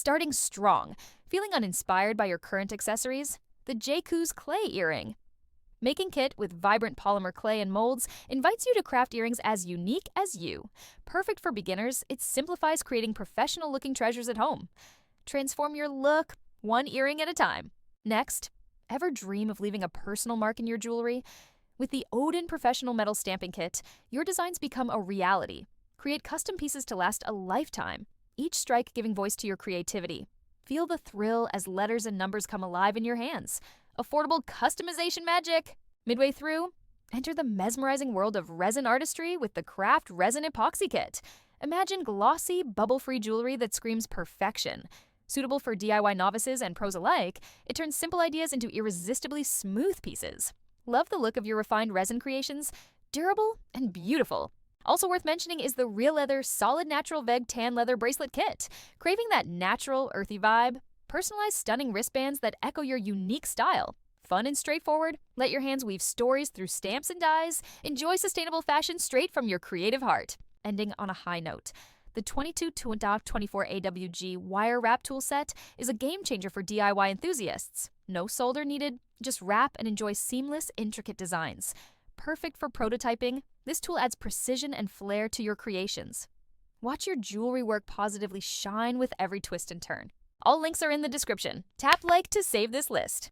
Starting strong. Feeling uninspired by your current accessories? The Jayku's Clay Earring. Making Kit with vibrant polymer clay and molds invites you to craft earrings as unique as you. Perfect for beginners, it simplifies creating professional-looking treasures at home. Transform your look one earring at a time. Next, ever dream of leaving a personal mark in your jewelry? With the Odin Professional Metal Stamping Kit, your designs become a reality. Create custom pieces to last a lifetime, each strike giving voice to your creativity. Feel the thrill as letters and numbers come alive in your hands. Affordable customization magic! Midway through, enter the mesmerizing world of resin artistry with the Craft Resin Epoxy Kit. Imagine glossy, bubble-free jewelry that screams perfection. Suitable for DIY novices and pros alike, it turns simple ideas into irresistibly smooth pieces. Love the look of your refined resin creations? Durable and beautiful. Also worth mentioning is the Real Leather Solid Natural Veg Tan Leather Bracelet Kit. Craving that natural, earthy vibe? Personalize stunning wristbands that echo your unique style. Fun and straightforward, let your hands weave stories through stamps and dies. Enjoy sustainable fashion straight from your creative heart. Ending on a high note. The 22-24 AWG wire wrap tool set is a game changer for DIY enthusiasts. No solder needed, just wrap and enjoy seamless, intricate designs. Perfect for prototyping, this tool adds precision and flair to your creations. Watch your jewelry work positively shine with every twist and turn. All links are in the description. Tap like to save this list.